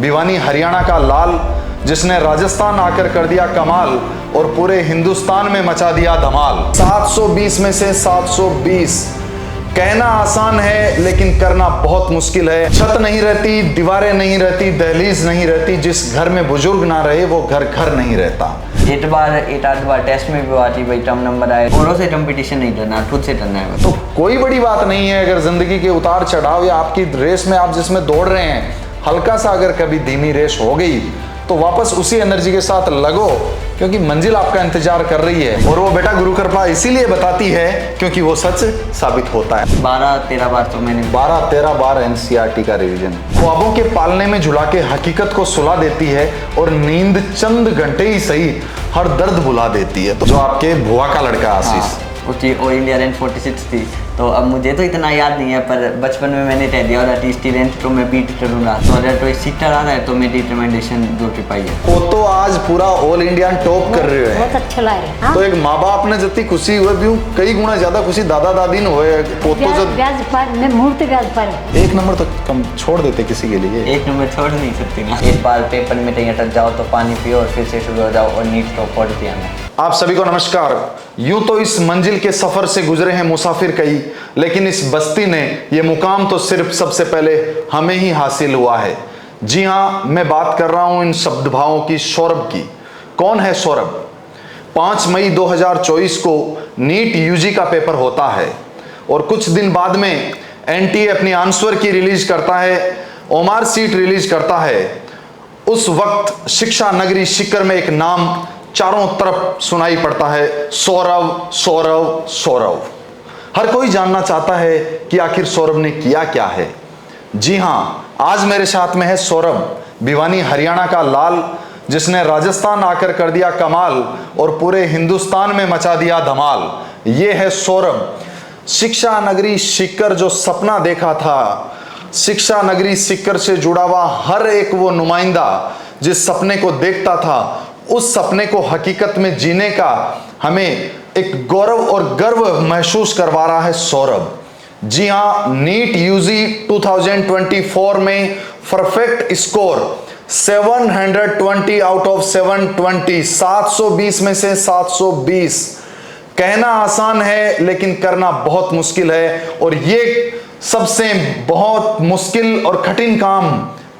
भिवानी हरियाणा का लाल, जिसने राजस्थान आकर कर दिया कमाल और पूरे हिंदुस्तान में मचा दिया धमाल। 720 में से 720 कहना आसान है लेकिन करना बहुत मुश्किल है। छत नहीं रहती, दीवारें नहीं रहती, दहलीज नहीं रहती, जिस घर में बुजुर्ग ना रहे वो घर घर नहीं रहता। 8 बार टेस्ट में भी आती भाई, टर्म नंबर आए, औरों से कंपटीशन नहीं करना, खुद से करना है। तो कोई बड़ी बात नहीं है अगर जिंदगी के उतार चढ़ाव या आपकी रेस में आप जिसमें दौड़ रहे हैं, हल्का सा अगर कभी धीमी रेस हो गई तो वापस उसी एनर्जी के साथ लगो, क्योंकि मंजिल आपका इंतजार कर रही है। और वो बेटा गुरु कृपा इसीलिए बताती है क्योंकि वो सच साबित होता है। 12-13 बार तो मैंने 12-13 बार एनसीईआरटी का रिवीजन ख्वाबों के पालने में झुला के हकीकत को सुला देती है और नींद चंद घंटे ही सही हर दर्द भुला देती है। तो जो आपके बुआ का लड़का आशीष, उसकी ऑल इंडिया रैंक 46 थी। तो अब मुझे तो इतना याद नहीं है, पर बचपन में मैंने तय दिया और टी रैंक तो मैं बीट करूंगा। तो अगर तो सीटर आ रहा है तो मेरी डिटरमिनेशन दूर पाई है। वो तो आज पूरा ऑल इंडिया टॉप कर रहे हैं, बहुत अच्छा लग रहा है। तो एक माँ बाप ने जितनी खुशी हुए भी कई गुना ज्यादा खुशी दादा दादी ने हुए। पोतो जब व्याज पर मैं मूर्ति व्याज पर 1 नंबर तो कम छोड़ देते किसी के लिए। 1 नंबर छोड़ नहीं सकती ना। एक बार पेपर में कहीं अटक जाओ तो पानी पियो और फिर से शुरू हो जाओ और नीट टॉप पढ़ दिया मैं। आप सभी को नमस्कार। यूं तो इस मंजिल के सफर से गुजरे हैं मुसाफिर कई, लेकिन इस बस्ती ने ये मुकाम तो सिर्फ सबसे पहले हमें ही हासिल हुआ है। जी हां, मैं बात कर रहा हूं इन शब्द भावों की, सौरभ की। कौन है सौरभ? 5 मई 2024 को नीट यूजी का पेपर होता है और कुछ दिन बाद में एनटीए अपनी आंसर की रिलीज करता है, ओमार सीट रिलीज करता है। उस वक्त शिक्षा नगरी सीकर में एक नाम चारों तरफ सुनाई पड़ता है, सौरभ सौरभ सौरभ। हर कोई जानना चाहता है कि आखिर सौरभ ने किया क्या है। जी हां, आज मेरे साथ में है सौरभ, भिवानी हरियाणा का लाल, जिसने राजस्थान आकर कर दिया कमाल और पूरे हिंदुस्तान में मचा दिया धमाल। ये है सौरभ। शिक्षा नगरी सीकर जो सपना देखा था, शिक्षा नगरी सीकर से जुड़ा हुआ हर एक वो नुमाइंदा जिस सपने को देखता था, उस सपने को हकीकत में जीने का हमें एक गौरव और गर्व महसूस करवा रहा है सौरभ। जी हां, नीट यूजी 2024 में परफेक्ट स्कोर 720 आउट ऑफ 720, 720 में से 720। कहना आसान है लेकिन करना बहुत मुश्किल है, और ये सबसे बहुत मुश्किल और कठिन काम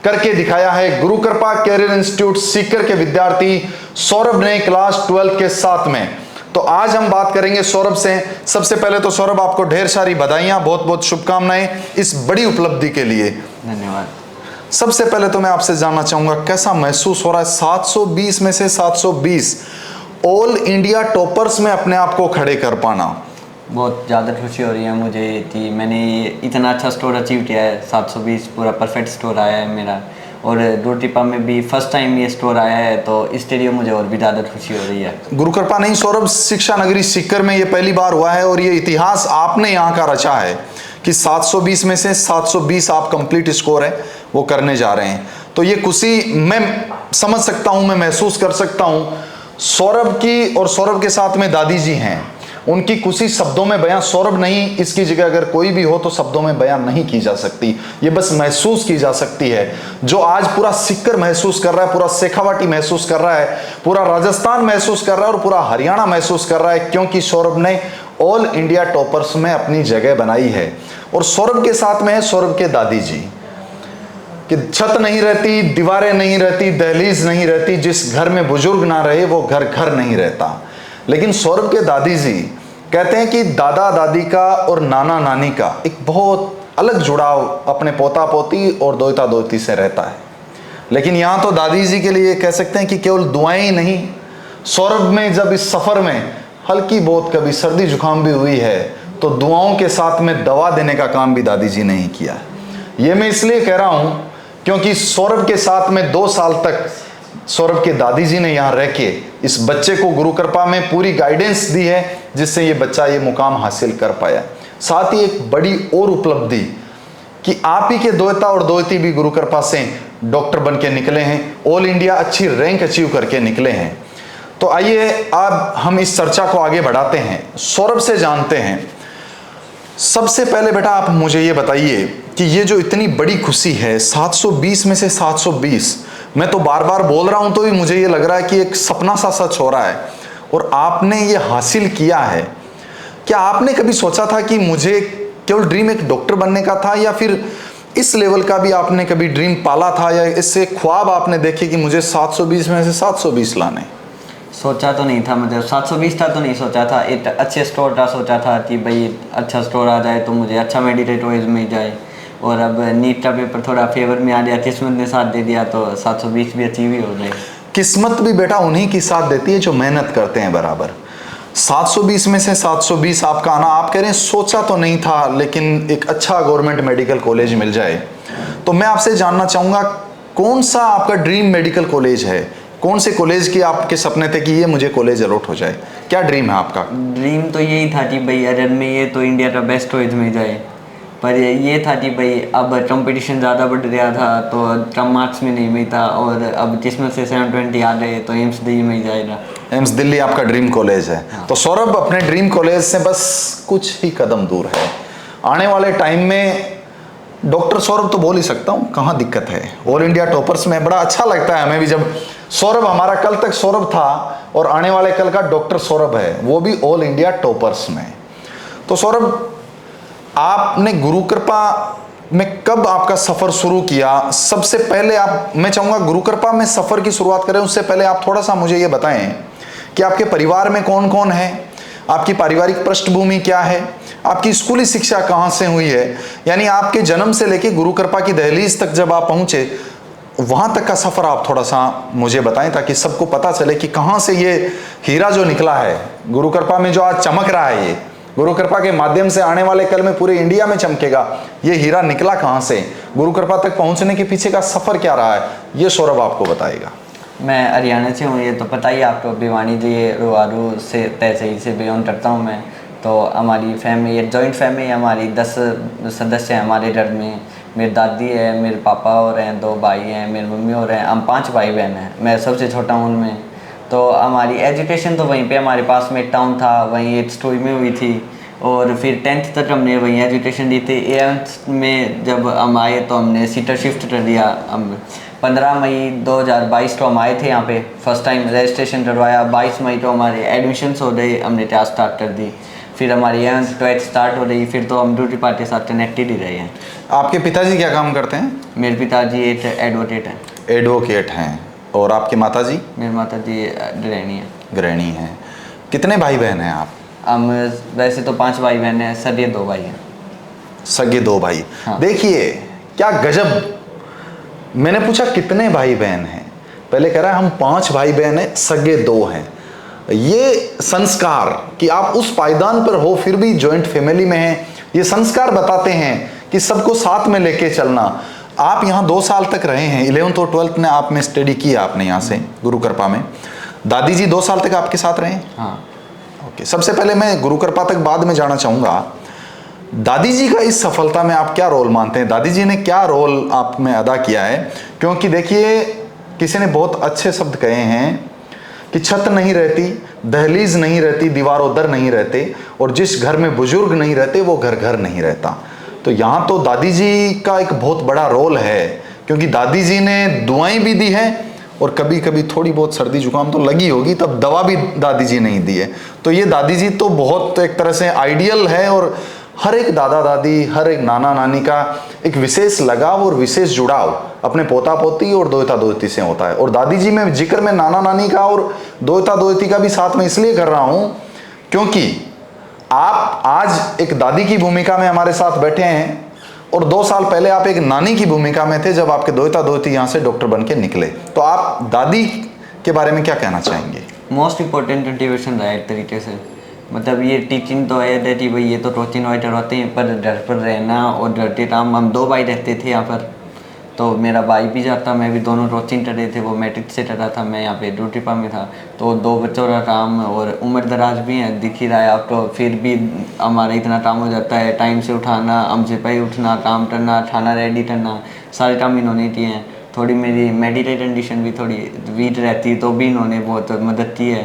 करके दिखाया है गुरु कृपा कैरियर इंस्टीट्यूट सीकर के विद्यार्थी सौरभ ने क्लास 12 के साथ में। तो आज हम बात करेंगे सौरभ से। सबसे पहले तो सौरभ, आपको ढेर सारी बधाइयां, बहुत बहुत शुभकामनाएं इस बड़ी उपलब्धि के लिए। धन्यवाद। सबसे सबसे पहले तो मैं आपसे जानना चाहूंगा कैसा महसूस हो रहा है 720 में से 720 ऑल इंडिया टॉपर्स में अपने आप को खड़े कर पाना? बहुत ज़्यादा खुशी हो रही है मुझे कि मैंने इतना अच्छा स्कोर अचीव किया है। 720 पूरा परफेक्ट स्कोर आया है मेरा, और दूरटीपा में भी फर्स्ट टाइम ये स्कोर आया है, तो इसके लिए मुझे और भी ज़्यादा खुशी हो रही है। गुरु कृपा नहीं सौरभ, शिक्षा नगरी सीकर में ये पहली बार हुआ है और ये इतिहास आपने यहाँ का रचा है कि 720 में से 720 आप कंप्लीट स्कोर है वो करने जा रहे हैं। तो ये खुशी मैं समझ सकता हूँ, मैं महसूस कर सकता हूँ सौरभ की। और सौरभ के साथ में दादी जी हैं, उनकी खुशी शब्दों में बयां सौरभ नहीं, इसकी जगह अगर कोई भी हो तो शब्दों में बयां नहीं की जा सकती, ये बस महसूस की जा सकती है। जो आज पूरा सीकर महसूस कर रहा है, पूरा शेखावाटी महसूस कर रहा है, पूरा राजस्थान महसूस कर रहा है और पूरा हरियाणा महसूस कर रहा है, क्योंकि सौरभ ने ऑल इंडिया टॉपर्स में अपनी जगह बनाई है। और सौरभ के साथ में है सौरभ के दादी जी, कि छत नहीं रहती, दीवारें नहीं रहती, दहलीज नहीं रहती, जिस घर में बुजुर्ग ना रहे वो घर घर नहीं रहता। लेकिन सौरभ के दादी जी कहते हैं कि दादा दादी का और नाना नानी का एक बहुत अलग जुड़ाव अपने पोता पोती और दोता दोती से रहता है। लेकिन यहाँ तो दादी जी के लिए कह सकते हैं कि केवल दुआएं ही नहीं, सौरभ में जब इस सफ़र में हल्की बहुत कभी सर्दी जुकाम भी हुई है तो दुआओं के साथ में दवा देने का काम भी दादी जी ने ही किया है। ये मैं इसलिए कह रहा हूँ क्योंकि सौरभ के साथ में 2 साल तक सौरभ के दादी जी ने यहाँ रह के इस बच्चे को गुरु कृपा में पूरी गाइडेंस दी है, जिससे ये बच्चा ये मुकाम हासिल कर पाया। साथ ही एक बड़ी और उपलब्धि कि आप ही के दोता और दोती भी गुरु कृपा से डॉक्टर बन के निकले हैं, ऑल इंडिया अच्छी रैंक अचीव करके निकले हैं। तो आइए अब हम इस चर्चा को आगे बढ़ाते हैं, सौरभ से जानते हैं। सबसे पहले बेटा आप मुझे ये बताइए कि ये जो इतनी बड़ी खुशी है 720 में से 720, मैं तो बार बार बोल रहा हूं तो भी मुझे ये लग रहा है कि एक सपना सा सच हो रहा है और आपने ये हासिल किया है। क्या आपने कभी सोचा था कि मुझे केवल ड्रीम एक डॉक्टर बनने का था, या फिर इस लेवल का भी आपने कभी ड्रीम पाला था, या इससे ख्वाब आपने देखे कि मुझे 720 में से 720 लाने? सोचा तो नहीं था, मतलब 720 था तो नहीं सोचा था, एक अच्छे स्टोर का सोचा था कि भाई अच्छा स्टोर आ जाए तो मुझे अच्छा मेडिटेट वाइज मिल जाए। और अब नीट का पेपर थोड़ा फेवर में आ गया, किस्मत ने साथ दे दिया तो 720 भी अचीव ही हो गए। किस्मत भी बेटा उन्हीं की साथ देती है जो मेहनत करते हैं बराबर। 720 में से 720 आपका आना, आप कह रहे हैं सोचा तो नहीं था, लेकिन एक अच्छा गवर्नमेंट मेडिकल कॉलेज मिल जाए। तो मैं आपसे जानना चाहूँगा कौन सा आपका ड्रीम मेडिकल कॉलेज है? कौन से कॉलेज की आपके सपने थे कि ये मुझे कॉलेज अलॉट हो जाए? क्या ड्रीम है आपका? ड्रीम तो यही था कि भाई अगर में ये तो इंडिया का बेस्ट कॉलेज मिल जाए, पर ये था कि भाई अब कंपटीशन ज़्यादा बढ़ गया था तो कम मार्क्स में नहीं मिलता, और अब किस्मत से 720 आ गए तो एम्स दिल्ली मिल जाएगा। एम्स दिल्ली आपका ड्रीम कॉलेज है। हाँ। तो सौरभ अपने ड्रीम कॉलेज से बस कुछ ही कदम दूर है। आने वाले टाइम में डॉक्टर सौरभ तो बोल ही सकता हूँ, कहाँ दिक्कत है। ऑल इंडिया टॉपर्स में बड़ा अच्छा लगता है हमें भी जब सौरभ, हमारा कल तक सौरभ था और आने वाले कल का डॉक्टर सौरभ है, वो भी ऑल इंडिया टॉपर्स में। तो सौरभ, आपने गुरु कृपा में कब आपका सफ़र शुरू किया? सबसे पहले मैं चाहूँगा गुरु कृपा में सफ़र की शुरुआत करें, उससे पहले आप थोड़ा सा मुझे ये बताएं कि आपके परिवार में कौन कौन है, आपकी पारिवारिक पृष्ठभूमि क्या है, आपकी स्कूली शिक्षा कहाँ से हुई है, यानी आपके जन्म से लेके गुरु कृपा की दहलीज तक जब आप पहुँचे वहाँ तक का सफ़र आप थोड़ा सा मुझे बताएं, ताकि सबको पता चले कि कहाँ से ये हीरा जो निकला है गुरु कृपा में, जो आज चमक रहा है, ये गुरु कृपा के माध्यम से आने वाले कल में पूरे इंडिया में चमकेगा, ये हीरा निकला कहाँ से? गुरु कृपा तक पहुँचने के पीछे का सफ़र क्या रहा है, ये सौरभ आपको बताएगा। मैं हरियाणा से हूँ, ये तो पता ही आपको, भिवानी जी रुआरू से तहसील से बिलोंग करता हूँ मैं। तो हमारी फैमिली, ये जॉइंट फैमिली है हमारी, 10 सदस्य हैं हमारे घर में। मेरी दादी है, मेरे पापा और हैं, 2 भाई हैं, मेरी मम्मी और हैं, हम 5 भाई बहन हैं, मैं सबसे छोटा हूँ उनमें। तो हमारी एजुकेशन तो वहीं पे हमारे पास में एक टाउन था, वहीं 8 स्टोरी में हुई थी, और फिर 10th तक हमने वहीं एजुकेशन दी थी। 11th में जब हम आए तो हमने सीटर शिफ्ट कर दिया। हम 15 मई 2022 को हम आए थे यहाँ पे, फर्स्ट टाइम रजिस्ट्रेशन करवाया। 22 मई को हमारे एडमिशन्स हो गए, हमने क्लास स्टार्ट कर दी। फिर हमारी 11th 12th स्टार्ट हो रही, फिर तो हम ड्यूटी पार्ट के साथ कनेक्टेड ही रहे हैं। आपके पिताजी क्या काम करते हैं? मेरे पिताजी एक एडवोकेट हैं। एडवोकेट हैं। और आपके माताजी? मेरी माता जी गृहिणी हैं। गृहिणी हैं। कितने भाई बहन हैं आप? हम वैसे तो 5 भाई बहन हैं, सगे 2 भाई हैं। सगे 2 भाई। हाँ। देखिए क्या गजब, मैंने पूछा कितने भाई बहन हैं, पहले कह रहा है हम 5 भाई बहन हैं, सगे 2 हैं। ये संस्कार कि आप उस पायदान पर हो फिर भी जॉइंट फैमिली में हैं, ये संस्कार बताते हैं कि सबको साथ में लेके चलना। आप यहाँ 2 साल तक रहे हैं, 11th और 12th ने आप में स्टडी किया आपने यहाँ से गुरु कृपा में। दादी जी 2 साल तक आपके साथ रहे? हाँ। ओके, सबसे पहले मैं गुरु कृपा तक बाद में जाना चाहूँगा। दादी जी का इस सफलता में आप क्या रोल मानते हैं? दादी जी ने क्या रोल आप में अदा किया है? क्योंकि देखिए किसी ने बहुत अच्छे शब्द कहे हैं कि छत नहीं रहती, दहलीज नहीं रहती, दीवारों दर नहीं रहते, और जिस घर में बुजुर्ग नहीं रहते वो घर घर नहीं रहता। तो यहाँ तो दादी जी का एक बहुत बड़ा रोल है, क्योंकि दादी जी ने दुआएं भी दी हैं, और कभी कभी थोड़ी बहुत सर्दी जुकाम तो लगी होगी तब दवा भी दादी जी नहीं दी है। तो ये दादी जी तो बहुत एक तरह से आइडियल है, और हर एक दादा दादी, हर एक नाना नानी का एक विशेष लगाव और विशेष जुड़ाव अपने पोता पोती और दोहता दोहती से होता है। और दादी जी में जिक्र में नाना नानी का और दोहता दोहती का भी साथ में इसलिए कर रहा हूँ क्योंकि आप आज एक दादी की भूमिका में हमारे साथ बैठे हैं, और 2 साल पहले आप एक नानी की भूमिका में थे जब आपके दोहता दोहती यहाँ से डॉक्टर बन के निकले। तो आप दादी के बारे में क्या कहना चाहेंगे? मोस्ट इम्पोर्टेंट मोटिवेशन रहा है एक तरीके से, मतलब ये टीचिंग तो है कि भाई ये तो कोचिंग वाइटर होते हैं, पर घर पर रहना और घर के काम, हम 2 भाई रहते थे यहाँ पर। तो मेरा भाई भी जाता, मैं भी, दोनों कोचिंग कर रहे थे, वो मैट्रिक से कर रहा था, मैं यहाँ पे ड्यूटी पा में था। तो 2 बच्चों का काम, और उम्र दराज भी है, दिख ही रहा है आपको, फिर भी हमारा इतना काम हो जाता है, टाइम से उठाना, हमसे पहले उठना, काम करना, खाना रेडी करना, सारे काम इन्होंने किए हैं। थोड़ी मेरी मेडिकल कंडीशन भी थोड़ी वीक रहती तो भी इन्होंने बहुत मदद की है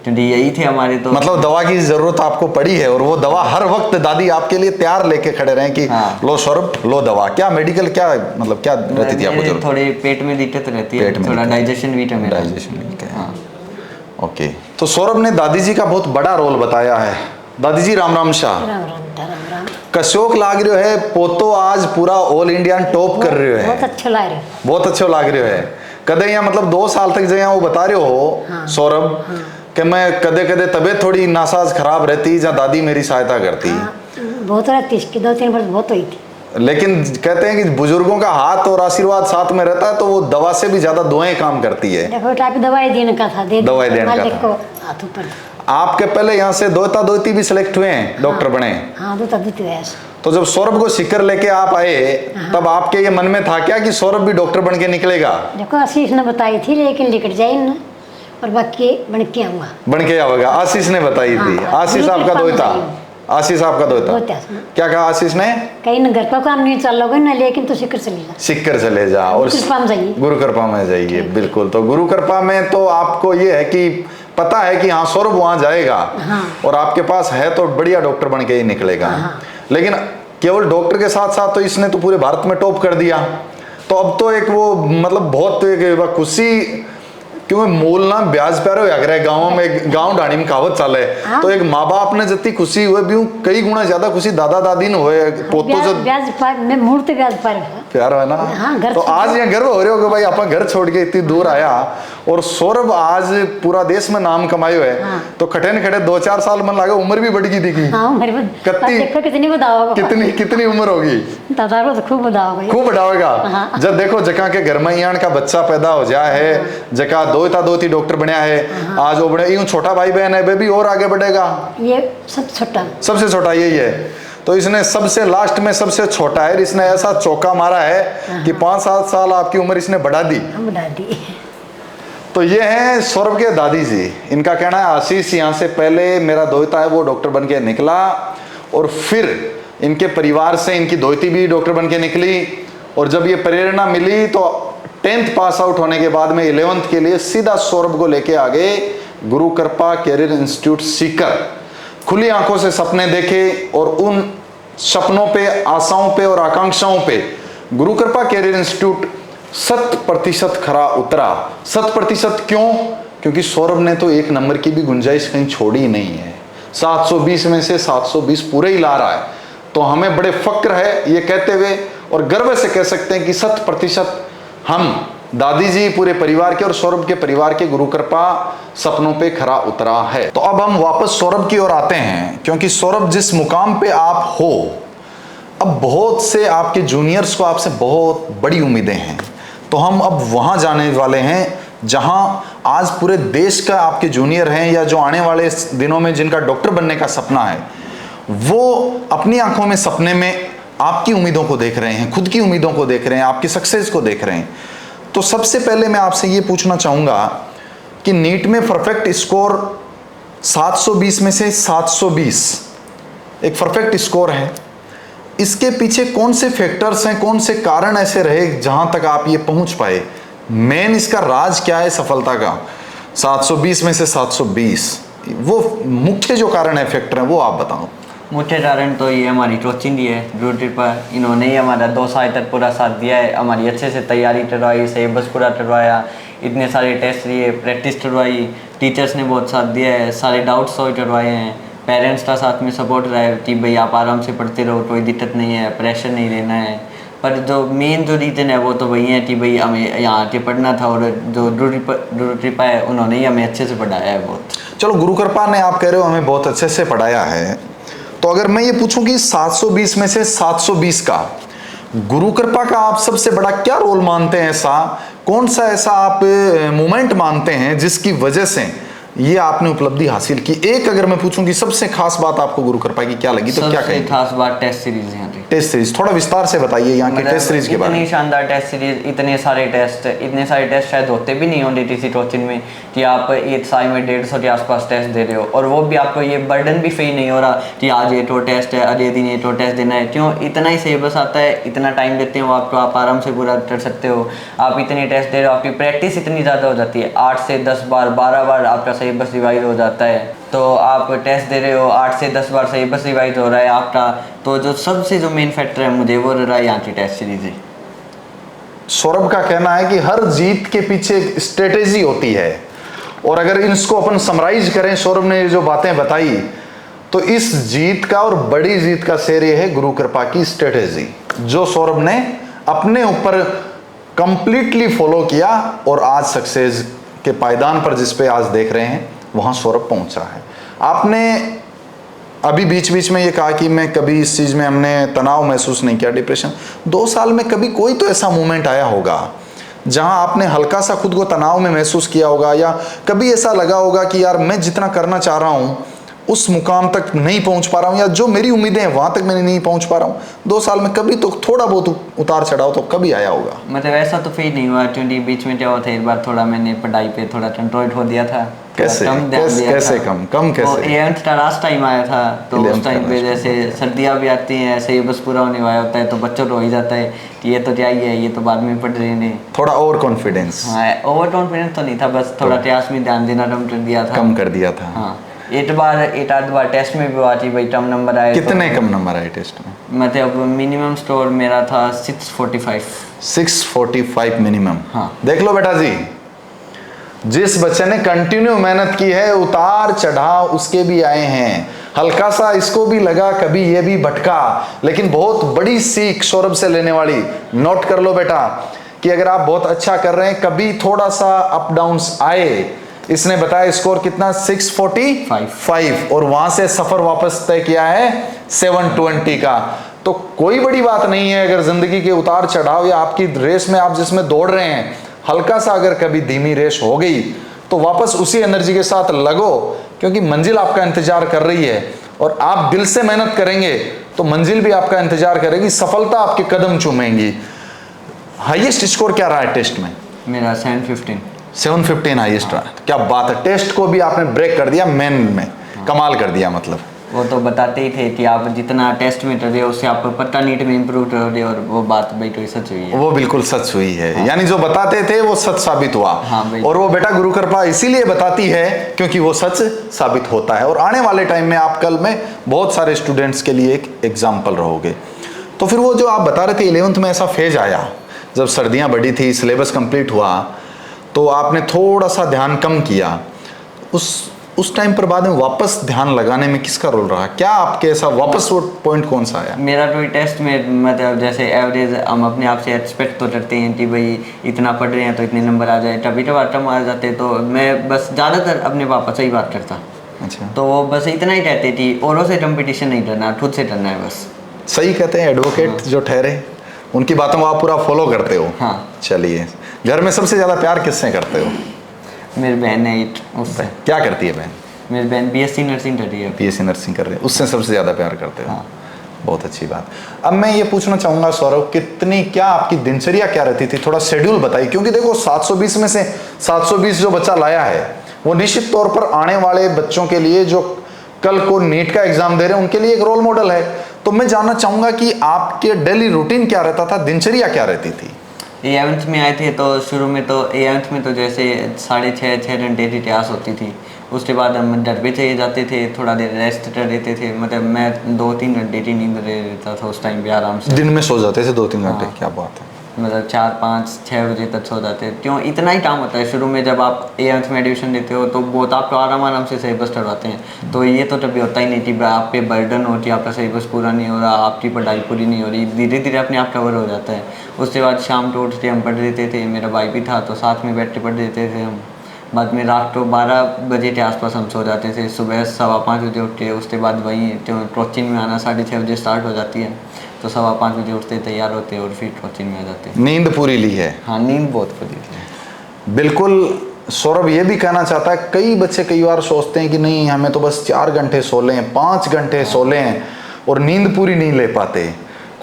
क्योंकि यही थे हमारे तो। मतलब दवा की जरूरत आपको पड़ी है और वो दवा हर वक्त दादी आपके लिए तैयार लेके खड़े रहे कि हाँ। लो सौरभ लो दवा। क्या मेडिकल क्या मतलब क्या रहती थी आपको मेरे जरूरत? थोड़े पेट में दिक्कत रहती है, पेट में थोड़ा दिक्कत। डाइजेशन वीक है मेरा। डाइजेशन वीक है। हाँ। ओके, तो सौरभ ने दादी जी का बहुत बड़ा रोल बताया है। दादी जी राम राम शाह, राम राम राम राम। कशोक लाग रहे है पोतो आज पूरा ऑल इंडिया टॉप कर रहे बहुत है, अच्छा लग रहा है। बहुत अच्छो लाग रहे है। कदे यहाँ मतलब 2 साल तक जो यहाँ वो बता रहे हो हाँ। सौरभ कि मैं कदे कदे तबीयत थोड़ी नासाज खराब रहती या दादी मेरी सहायता करती। हाँ, बहुत रहती इसकी 2-3 वर्ष बहुत हुई थी। लेकिन कहते हैं कि बुजुर्गों का हाथ और आशीर्वाद साथ में रहता है तो वो दवा से भी ज्यादा दुआएं काम करती है। देखो टाइप दवाई देने का था, दे दवाई देने का मालिक था। को हाथ ऊपर। आपके पहले यहाँ से दोता दोती भी सिलेक्ट हुए हैं, डॉक्टर बने। हाँ दूता दूती है ऐसा। तो जब सौरभ को सीकर लेके आप आए तब आपके ये मन में था क्या कि सौरभ भी डॉक्टर बन के निकलेगा? देखो आशीष ने बताई थी लेकिन लिखट जाए ना और बाकी बन के आऊँगा। बन के आवेगा, आशीष ने बताई थी। हाँ, आशीष आपका दोता, आशीष आपका दोता। दोता। क्या कहा आशीष ने? कहीं ना घर का काम नहीं चल रहा ना, लेकिन तो सिकर चली जा। सीकर चले जा और गुरु कृपा में जाइए। गुरु कृपा में जाइए। बिल्कुल, तो गुरु कृपा में तो आपको ये है कि पता है कि हाँ सौरभ वहां जाएगा हाँ। और आपके पास है तो बढ़िया डॉक्टर बन के ही निकलेगा। हाँ। लेकिन केवल डॉक्टर के साथ साथ तो इसने तो पूरे भारत में टॉप कर दिया। तो अब तो एक वो मतलब बहुत एक खुशी, क्योंकि मूल ना ब्याज प्यारे हो रहे गाँव में, गाँव ढाणी में कहावत चाले। हाँ। तो एक माँ बाप ने जितनी खुशी हुए भी कई गुना ज्यादा खुशी दादा दादी ने हुए। पोतो जो ब्याज पर मैं मूर्त ब्याज पर प्यार है ना। हाँ, घर तो आज ये गर्व हो रहे हो कि भाई अपन घर छोड़ के इतनी दूर आया और सौरभ आज पूरा देश में नाम कमायो है। हाँ। तो खटे न खटे 2-4 साल मन लागे, उम्र भी बढ़ गई थी। हाँ मेरे को कितनी- देखो कितनी बताओ कितनी उम्र होगी? दादा को तो खूब बताओ खूब बढ़ावेगा। हाँ। जब देखो जका के घर में यान का बच्चा पैदा हो जाए है, जका दोता दोती डॉक्टर बनया है, आज वो बड़े यूं छोटा भाई बहन है वे भी और आगे बढ़ेगा। ये सब छोटा सबसे छोटा यही है। तो इसने सबसे लास्ट में सबसे छोटा है, इसने ऐसा चौका मारा है कि 5-7 साल आपकी उम्र इसने बढ़ा दी। हम बढ़ा दी। तो ये हैं सौरभ के दादी जी। इनका कहना है आशीष यहाँ से पहले मेरा दोता है वो डॉक्टर बन के निकला और फिर इनके परिवार से इनकी दोती भी डॉक्टर बन के निकली। और जब ये प्रेरणा मिली तो 10th पास आउट होने के बाद में 11th के लिए सीधा सौरभ को लेके आ गए गुरु कृपा कैरियर इंस्टीट्यूट सीकर। खुली आंखों से सपने देखे और उन सपनों पे, आशाओं पे और आकांक्षाओं पे गुरु कृपा कैरियर इंस्टीट्यूट 100% खरा उतरा। 100% क्यों? क्योंकि सौरभ ने तो 1 नंबर की भी गुंजाइश कहीं छोड़ी ही नहीं है। 720 में से 720 पूरे ही ला रहा है। तो हमें बड़े फक्र है ये कहते हुए और गर्व से कह सकते हैं कि 100% हम दादी जी पूरे परिवार के और सौरभ के परिवार के गुरु कृपा सपनों पे खरा उतरा है। तो अब हम वापस सौरभ की ओर आते हैं, क्योंकि सौरभ जिस मुकाम पे आप हो, अब बहुत से आपके जूनियर्स को आपसे बहुत बड़ी उम्मीदें हैं। तो हम अब वहां जाने वाले हैं जहां आज पूरे देश का आपके जूनियर हैं या जो आने वाले दिनों में जिनका डॉक्टर बनने का सपना है, वो अपनी आंखों में सपने में आपकी उम्मीदों को देख रहे हैं, खुद की उम्मीदों को देख रहे हैं, आपकी सक्सेस को देख रहे हैं। तो सबसे पहले मैं आपसे ये पूछना चाहूँगा कि नीट में परफेक्ट स्कोर 720 में से 720 एक परफेक्ट स्कोर है। इसके पीछे कौन से फैक्टर्स हैं, कौन से कारण ऐसे रहे जहां तक आप ये पहुंच पाए? मेन इसका राज क्या है सफलता का? 720 में से 720 वो मुख्य जो कारण है, फैक्टर है, वो आप बताओ। मुख्य कारण तो ये हमारी कोचिंग ही है ड्यूटी पर। इन्होंने ही हमारा 2 साल तक पूरा साथ दिया है, हमारी अच्छे से तैयारी करवाई, सिलेबस पूरा करवाया, इतने सारे टेस्ट लिए, प्रैक्टिस करवाई, टीचर्स ने बहुत साथ दिया है, सारे डाउट्स सॉल्व करवाए हैं, पेरेंट्स का साथ में सपोर्ट रहा है कि भाई आप आराम से पढ़ते रहो, कोई दिक्कत नहीं है, प्रेशर नहीं लेना है। पर जो मेन जो रीज़न है वो तो वही है कि भाई हमें यहाँ आके पढ़ना था और जो गुरु कृपा है उन्होंने ही हमें अच्छे से पढ़ाया है बहुत। चलो, गुरु कृपा ने आप कह रहे हो हमें बहुत अच्छे से पढ़ाया है, तो अगर मैं ये पूछूं कि 720 में से 720 का गुरु कृपा का आप सबसे बड़ा क्या रोल मानते हैं? कौन सा ऐसा आप मोमेंट मानते हैं जिसकी वजह से ये आपने उपलब्धि हासिल की? एक अगर मैं पूछूं कि सबसे खास बात आपको गुरु कृपा की क्या लगी तो क्या सबसे कहेंगे? खास बात टेस्ट सीरीज यहाँ थी। टेस्ट सीरीज थोड़ा विस्तार से बताइए यहाँ की टेस्ट सीरीज के बारे में। इतनी शानदार टेस्ट सीरीज, इतने सारे टेस्ट शायद होते भी नहीं हों डीटीसी टोचिन में, कि आप एक साल में 150 के आसपास टेस्ट दे रहे हो, और वो भी आपको ये बर्डन भी फील नहीं हो रहा कि आज ये तो टेस्ट है, अगले दिन ये तो टेस्ट देना है। क्यों? इतना ही सिलेबस आता है, इतना टाइम देते हो आपको, आप आराम से पूरा कर सकते हो। आप इतने टेस्ट दे रहे हो, आपकी प्रैक्टिस इतनी ज़्यादा हो जाती है, 8 से 10 बार 12 बार आपका सिलेबस रिवाइज हो जाता है। तो आप टेस्ट दे रहे हो, 8 से 10 बार सिलेबस रिवाइज हो रहा है आपका, तो जो सबसे जो मेन फैक्टर है मुझे वो रहा है यहाँ की टेस्ट सीरीज है। सौरभ का कहना है कि हर जीत के पीछे एक स्ट्रेटेजी होती है, और अगर इसको अपन समराइज करें, सौरभ ने जो बातें बताई, तो इस जीत का और बड़ी जीत का श्रेय है गुरु कृपा की स्ट्रेटेजी, जो सौरभ ने अपने ऊपर कंप्लीटली फॉलो किया, और आज सक्सेस के पायदान पर जिस पे आज देख रहे हैं वहां सौरभ पहुंचा है। आपने अभी बीच बीच में ये कहा कि मैं कभी इस चीज में हमने तनाव महसूस नहीं किया, डिप्रेशन। 2 साल में कभी कोई तो ऐसा मोमेंट आया होगा जहां आपने हल्का सा खुद को तनाव में महसूस किया होगा, या कभी ऐसा लगा होगा कि यार मैं जितना करना चाह रहा हूं उस मुकाम तक नहीं पहुंच पा रहा हूं, या जो मेरी उम्मीदें हैं वहां तक मैं नहीं पहुंच पा रहा हूं। 2 साल में कभी तो थोड़ा बहुत उतार चढ़ाव तो कभी आया होगा। मतलब ऐसा तो फील नहीं हुआ, क्योंकि बीच में क्या हुआ था, एक बार थोड़ा मैंने पढ़ाई पे थोड़ा कंट्रोल हो दिया था। कैसे कम ध्यान दिया कैसे था। कम कैसे? 11th का लास्ट टाइम आया था, तो 11th उस टाइम का पे last जैसे सर्दियाँ भी आती हैं, ऐसे ही बस पूरा होने वाला होता है, तो बच्चों को हो ही जाता है कि ये तो क्या ही है, ये तो बाद में पढ़ रहे हैं। थोड़ा ओवर कॉन्फिडेंस? हाँ, ओवर कॉन्फिडेंस तो नहीं था, बस थोड़ा इतिहास में ध्यान देना कम कर दिया था। कम कर दिया था। हाँ, एक आध बार टेस्ट में भी हुआ थी भाई, कम नंबर आए। कितने कम नंबर आए टेस्ट में? मतलब मिनिमम स्कोर मेरा था 645। 645 मिनिमम। हाँ। देख लो बेटा जी, जिस बच्चे ने कंटिन्यू मेहनत की है, उतार चढ़ाव उसके भी आए हैं, हल्का सा इसको भी लगा, कभी ये भी भटका, लेकिन बहुत बड़ी सीख सौरभ से लेने वाली। नोट कर लो बेटा कि अगर आप बहुत अच्छा कर रहे हैं, कभी थोड़ा सा अप डाउन्स आए, इसने बताया स्कोर कितना 645, और वहां से सफर वापस तय किया है 720 का। तो कोई बड़ी बात नहीं है अगर जिंदगी के उतार चढ़ाव या आपकी रेस में आप जिसमें दौड़ रहे हैं, हल्का सा अगर कभी धीमी रेस हो गई तो वापस उसी एनर्जी के साथ लगो, क्योंकि मंजिल आपका इंतजार कर रही है, और आप दिल से मेहनत करेंगे तो मंजिल भी आपका इंतजार करेगी, सफलता आपके कदम चूमेंगी। हाईएस्ट स्कोर क्या रहा है टेस्ट में? मेरा 715। 715 हाईएस्ट रहा। क्या बात है, टेस्ट को भी आपने ब्रेक कर दिया, मेन में कमाल कर दिया। मतलब वो तो बताते ही थे कि आप जितना टेस्ट में कर रहे हो उससे आप पक्का नीट में इम्प्रूव कर रहे हो, और वो बात भाई तो सच हुई है। वो बिल्कुल सच हुई है। हाँ। यानी जो बताते थे वो सच साबित हुआ। हाँ, और वो बेटा गुरु कृपा इसीलिए बताती है क्योंकि वो सच साबित होता है, और आने वाले टाइम में आप कल में बहुत सारे स्टूडेंट्स के लिए एक एग्जाम्पल रहोगे। तो फिर वो जो आप बता रहे थे 11th में ऐसा फेज आया जब सर्दियां बढ़ी थी, सिलेबस कंप्लीट हुआ, तो आपने थोड़ा सा ध्यान कम किया। उस टाइम पर बाद में वापस ध्यान लगाने में किसका रोल रहा? क्या आपके ऐसा वापस वो पॉइंट कौन सा आया? मेरा तो टेस्ट में मतलब जैसे एवरेज हम अपने आप से एक्सपेक्ट तो करते हैं कि भाई इतना पढ़ रहे हैं तो इतने नंबर आ जाए, कभी कभार कम आ जाते, तो मैं बस ज़्यादातर अपने पापा से ही बात करता। अच्छा। तो वो बस इतना ही कहते थी, औरों से कंपटीशन नहीं करना, खुद से करना है बस। सही कहते हैं एडवोकेट। हाँ। जो ठहरे उनकी बातों को आप पूरा फॉलो करते हो। हाँ। चलिए, घर में सबसे ज़्यादा प्यार किससे करते हो? मेरी बहन है उससे। क्या करती है बहन? मेरी बहन बीएससी नर्सिंग कर रही है। बीएससी नर्सिंग कर रही है, उससे सबसे ज़्यादा प्यार करते हो। हाँ। बहुत अच्छी बात। अब मैं ये पूछना चाहूँगा सौरभ, क्या आपकी दिनचर्या क्या रहती थी? थोड़ा शेड्यूल बताइए, क्योंकि देखो 720 में से 720 जो बच्चा लाया है वो निश्चित तौर पर आने वाले बच्चों के लिए जो कल को नीट का एग्जाम दे रहे हैं उनके लिए एक रोल मॉडल है। तो मैं जानना चाहूँगा कि आपके डेली रूटीन क्या रहता था, दिनचर्या क्या रहती थी? 11th में आए थे तो शुरू में तो 11th में तो जैसे 6:30 घंटे की क्लास होती थी, उसके बाद हम घर पे चले जाते थे, थोड़ा देर रेस्ट कर लेते थे। मतलब मैं 2-3 घंटे की नींद ले लेता था उस टाइम पे आराम से। दिन में सो जाते थे 2-3 घंटे? हाँ। क्या बात है। मतलब 4-5-6 बजे तक सो जाते। क्यों? इतना ही काम होता है शुरू में, जब आप 11th में एडमिशन लेते हो तो बहुत आपको आराम से सिलेबस करवाते हैं, तो ये तो कभी होता ही नहीं कि आप पे बर्डन हो कि आपका सिलेबस पूरा नहीं हो रहा, आपकी पढ़ाई पूरी नहीं हो रही, धीरे धीरे अपने आप कवर हो जाता है। उसके बाद शाम को उठ के हम पढ़ लेते थे, मेरा भाई भी था तो साथ में बैठ के पढ़ लेते थे हम। बाद में रात को 12 बजे के आसपास हम सो जाते थे, सुबह 5:15 बजे उठ के उसके बाद वहीं कोचिंग में आना 6:30 बजे स्टार्ट हो जाती है, तो 5:15 बजे उठते तैयार होते और फिर कोचिंग में आ जाते। नींद पूरी ली है? हाँ, नींद बहुत पूरी ली। बिल्कुल। सौरभ ये भी कहना चाहता है, कई बच्चे कई बार सोचते हैं कि नहीं हमें तो बस 4 घंटे सो लें, 5 घंटे सो लें, और नींद पूरी नहीं ले पाते।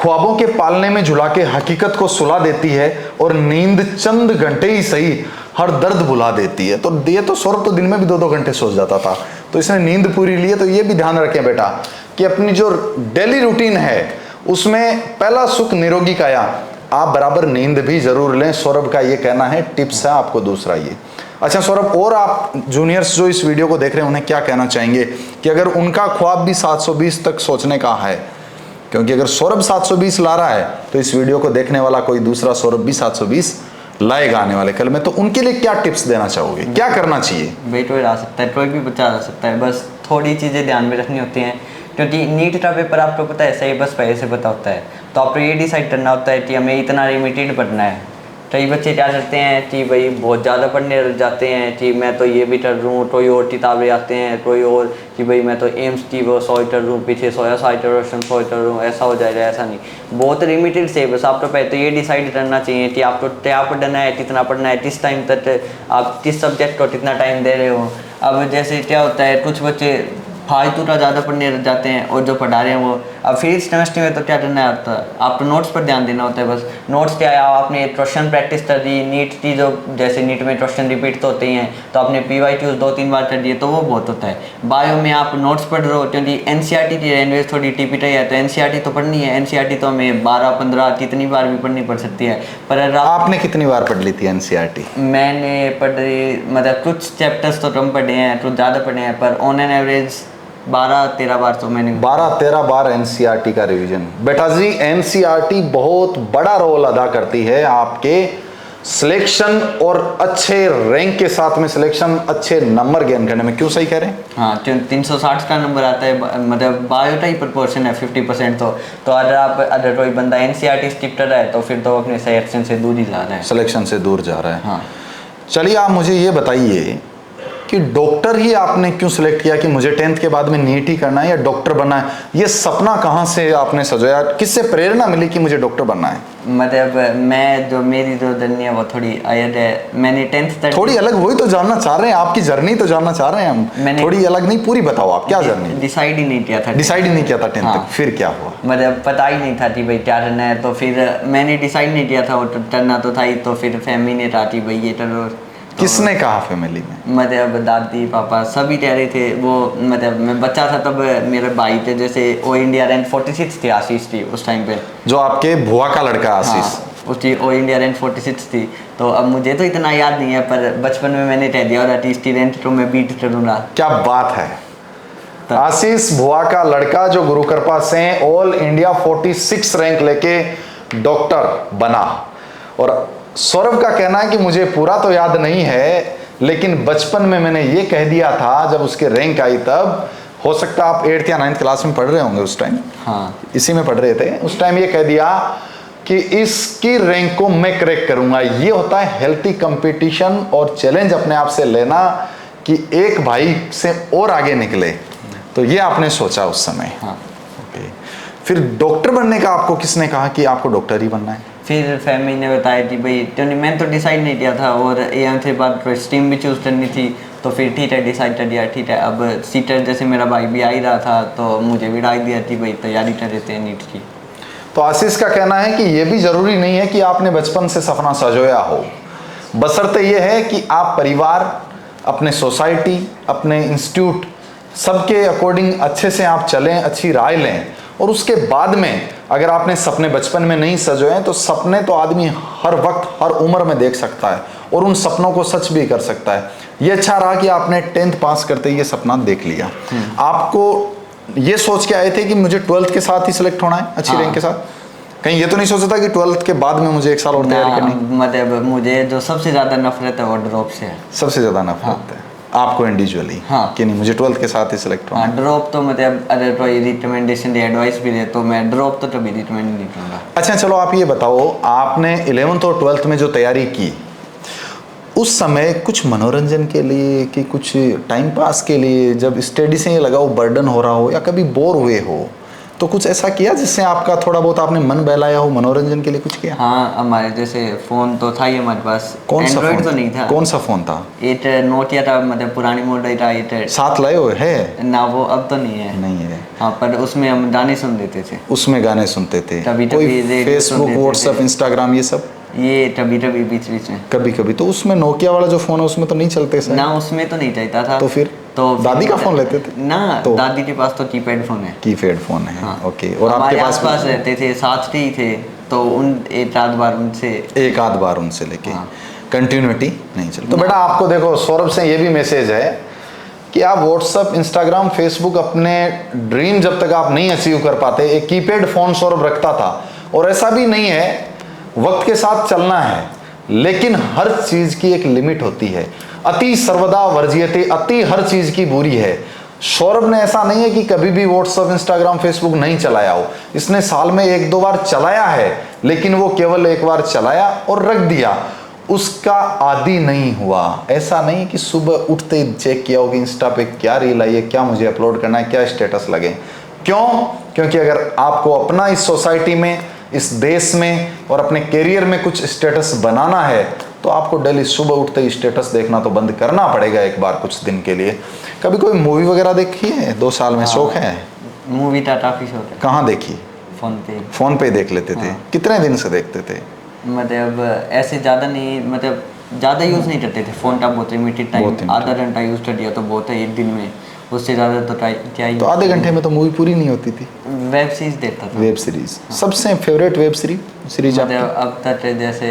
ख्वाबों के पालने में झुला के हकीकत को सुला देती है और नींद चंद घंटे ही सही हर दर्द भुला देती है। तो ये तो सौरभ तो दिन में भी 2-2 घंटे सो जाता था, तो इसने नींद पूरी ली है। तो ये भी ध्यान रखें बेटा कि अपनी जो डेली रूटीन है उसमें पहला सुख निरोगी काया, आप बराबर नींद भी जरूर लें। सौरभ का ये कहना है, टिप्स है आपको दूसरा ये। अच्छा सौरभ, और आप जूनियर्स जो इस वीडियो को देख रहे हैं उन्हें क्या कहना चाहेंगे कि अगर उनका ख्वाब भी 720 तक सोचने का है, क्योंकि अगर सौरभ 720 ला रहा है तो इस वीडियो को देखने वाला कोई दूसरा सौरभ भी 720 लाएगा आने वाले कल में, तो उनके लिए क्या टिप्स देना चाहोगे, क्या करना चाहिए? वेट वेट आ सकता है, कोई भी बच्चा आ सकता है, बस थोड़ी चीज़ें ध्यान में रखनी होती हैं। क्योंकि नीट का पेपर आपको पता है सही बस पहले से पता होता है, तो आपको ये डिसाइड करना होता है कि हमें इतना लिमिटेड पढ़ना है। कई बच्चे क्या करते हैं कि भाई बहुत ज़्यादा पढ़ने लग जाते हैं कि मैं तो ये भी कर लूँ, कोई और किताबें आते हैं, कोई और कि भाई मैं तो एम्स की वो 100 कर लूँ, पीछे 100 कर लूँ, ऐसा हो जाएगा। ऐसा नहीं, बहुत लिमिटेड से बस आपको पहले तो ये डिसाइड करना चाहिए कि आपको क्या पढ़ना है, कितना पढ़ना है, किस टाइम तक आप किस सब्जेक्ट को कितना टाइम दे रहे हो। अब जैसे क्या होता है, कुछ बच्चे फालतू का ज़्यादा पढ़ने लग जाते हैं और जो पढ़ा रहे हैं वो, अब फिर इस सेमेस्टर में तो क्या करना है, आपको नोट्स पर ध्यान देना होता है। बस नोट्स क्या है, आपने क्वेश्चन प्रैक्टिस कर दी, नीट की जो जैसे नीट में क्वेश्चन रिपीट तो होते ही हैं, तो आपने PYQs 2-3 बार कर दिए तो वो बहुत होता है। बायो में आप नोट्स पढ़ रहे हो, क्योंकि NCERT की लैंग्वेज थोड़ी टिपिटा है, तो NCERT तो पढ़नी है। NCERT तो हमें 12-15 कितनी बार भी पढ़नी पड़ सकती है। पर आपने कितनी बार पढ़ ली थी NCERT? मैंने मतलब कुछ चैप्टर्स तो कम पढ़े हैं, कुछ ज़्यादा पढ़े हैं, पर ऑन एन एवरेज 12-13 बार तो मैंने 12-13 बार NCERT का रिवीजन। बेटा जी NCERT बहुत बड़ा रोल अदा करती है आपके सिलेक्शन और अच्छे रैंक के साथ में सिलेक्शन, अच्छे नंबर गेन करने में। क्यों सही कह रहे हैं? हाँ, 360 का नंबर आता है, मतलब बायो का ही प्रपोर्शन है 50% तो अगर कोई बंदा NCERT स्किप कर रहा है तो फिर तो अपने सिलेक्शन से दूर ही जा रहा है, सिलेक्शन से दूर जा रहा है। हाँ। चलिए आप मुझे ये बताइए कि डॉक्टर ही आपने क्यों सिलेक्ट किया कि मुझे 10th के बाद में नीट ही करना है या डॉक्टर बनना है? ये सपना कहाँ से आपने सजाया, किससे प्रेरणा मिली कि मुझे डॉक्टर बनना है? मतलब मेरी जो जर्नी है वो थोड़ी अलग है। मैंने 10th तक थोड़ी अलग, वही तो जानना चाह रहे हैं, आपकी जर्नी तो जानना चाह रहे हैं हम। थोड़ी अलग नहीं, पूरी बताओ आप क्या जर्नी। डिसाइड ही नहीं किया था। डिसाइड ही नहीं किया था 10th हाँ। तक, फिर क्या हुआ? मतलब पता ही नहीं था कि भाई क्या करना है, तो फिर मैंने डिसाइड नहीं किया था, वो करना तो था ही, तो फिर फैमिली ने कहा कि भाई ये करो। किसने कहा फैमिली में? मतलब दादी पापा सभी कह रहे थे। वो मतलब मैं बच्चा था तब, मेरे भाई थे, जैसे ओ इंडिया रैंक 46 थी, आशीष थी उस टाइम पे, जो आपके बुआ का लड़का आशीष। हाँ, उसकी ओ इंडिया रैंक 46 थी। तो अब मुझे तो इतना याद नहीं है, पर बचपन में मैंने कह दिया और टी रैंक तो मैं बीट करूँगा। क्या बात है। आशीष बुआ का लड़का जो गुरु कृपा से ऑल इंडिया 46 रैंक लेके डॉक्टर बना। और सौरभ का कहना है कि मुझे पूरा तो याद नहीं है, लेकिन बचपन में मैंने ये कह दिया था जब उसके रैंक आई तब, हो सकता है आप 8th या 9th क्लास में पढ़ रहे होंगे उस टाइम। हाँ, इसी में पढ़ रहे थे उस टाइम। ये कह दिया कि इसकी रैंक को मैं क्रैक करूंगा। ये होता है हेल्थी कंपटीशन और चैलेंज अपने आप से लेना कि एक भाई से और आगे निकले। तो ये आपने सोचा उस समय। हाँ। ओके, फिर डॉक्टर बनने का आपको किसने कहा कि आपको डॉक्टर ही बनना है? फिर फैमिली ने बताया कि भाई, क्योंकि मैंने तो डिसाइड नहीं किया था और एम से बाद स्ट्रीम भी चूज़ करनी थी, तो फिर ठीक है डिसाइड कर दिया। ठीक है, अब सीटर जैसे मेरा भाई भी आ ही रहा था तो मुझे भी डाल दिया कि भाई तैयारी कर देते हैं नीट की। तो आशीष का कहना है कि ये भी ज़रूरी नहीं है कि आपने बचपन से सपना सजोया हो, बशर्ते ये है कि आप परिवार, अपने सोसाइटी, अपने इंस्टीट्यूट सबके अकॉर्डिंग अच्छे से आप चलें, अच्छी राय लें। और उसके बाद में अगर आपने सपने बचपन में नहीं सजोए तो सपने तो आदमी हर वक्त हर उम्र में देख सकता है और उन सपनों को सच भी कर सकता है। ये अच्छा रहा कि आपने 10th पास करते ही ये सपना देख लिया। आपको ये सोच के आए थे कि मुझे 12th के साथ ही सिलेक्ट होना है अच्छी रैंक के साथ? कहीं ये तो नहीं सोचा था कि 12th के बाद में मुझे 1 साल और तैयारी करनी? मतलब मुझे जो सबसे ज़्यादा नफरत है वो ड्रॉप से है। सबसे ज़्यादा नफरत है आपको इंडिविजुअली? हाँ। कि नहीं मुझे 12th के साथ ही सिलेक्ट होना? हाँ, ड्रॉप तो मतलब अगर कोई रिकमेंडेशन या एडवाइस भी दे तो मैं ड्रॉप तो कभी रिकमेंड नहीं करूँगा। अच्छा चलो आप ये बताओ, आपने 11th और 12th में जो तैयारी की उस समय कुछ मनोरंजन के लिए कि कुछ टाइम पास के लिए, जब स्टडी से ये लगा वो बर्डन हो रहा हो या कभी बोर हुए हो, तो कुछ ऐसा किया जिससे आपका थोड़ा बहुत आपने मन बहलाया हो, मनोरंजन के लिए कुछ किया? हाँ, हमारे जैसे फ़ोन तो था ही हमारे पास। कौन सा एंड्रॉइड फोन? तो नहीं था। कौन सा फोन था? एट नोकिया था, मतलब पुरानी मॉडल था एट। साथ लाए हो है? ना वो अब तो नहीं है। नहीं है। हाँ, पर उसमें हम गाने सुन लेते थे। उसमें गाने सुनते थे? कभी कोई रेडियो फेसबुक, सुनते थे। व्हाट्सएप, इंस्टाग्राम ये सब? ये कभी कभी बीच बीच में। कभी कभी। तो उसमें नोकिया वाला जो फोन है उसमें तो नहीं चलते सर? ना, उसमें तो नहीं चाहता था। तो फिर दादी का फोन लेते थे? ना, तो दादी के पास तो कीपैड फोन है। कीपैड फोन है। हाँ। ओके। और हमारे आपके पास आसपास रहते थे, साथ ही थे, तो उन एक आध बार उनसे एक आध बार उनसे लेके हाँ। कंटिन्यूटी नहीं चलती। तो बेटा आपको देखो सौरभ से ये भी मैसेज है कि आप व्हाट्सअप, इंस्टाग्राम, फेसबुक अपने ड्रीम जब तक आप नहीं अचीव कर पाते, एक कीपैड फोन सौरभ रखता था। और ऐसा भी नहीं है, वक्त के साथ चलना है, लेकिन हर चीज की एक लिमिट होती है। अति सर्वदा वर्ज्यते, अति हर चीज की बुरी है। सौरभ ने ऐसा नहीं है कि कभी भी व्हाट्सएप, इंस्टाग्राम, फेसबुक नहीं चलाया हो। इसने साल में एक दो बार चलाया है, लेकिन वो केवल एक बार चलाया और रख दिया, उसका आदी नहीं हुआ। ऐसा नहीं कि सुबह उठते ही चेक किया हो कि इंस्टा पे क्या रील आई है, क्या मुझे अपलोड करना है, क्या स्टेटस लगे। क्यों? क्योंकि अगर आपको अपना इस सोसाइटी में, इस देश में और अपने करियर में कुछ स्टेटस बनाना है, तो आपको डेली सुबह उठते ही स्टेटस देखना तो बंद करना पड़ेगा एक बार, कुछ दिन के लिए। कभी कोई मूवी वगैरह देखी है 2 साल में? शौक है? मूवी का काफी शौक है। कहाँ देखी? फोन पे। फोन पे देख लेते थे? कितने दिन से देखते थे? मतलब ऐसे ज़्यादा नहीं, मतलब ज़्यादा यूज़ नहीं करते थे फ़ोन का, बहुत लिमिटेड टाइम, आधा घंटा यूज़ कर दिया तो बहुत है एक दिन में, उससे ज़्यादा तो क्या ही। तो आधे घंटे में तो मूवी पूरी नहीं होती थी। वेब सीरीज देखता था। Web series? सबसे फेवरेट वेब सीरीज मतलब अब तक जैसे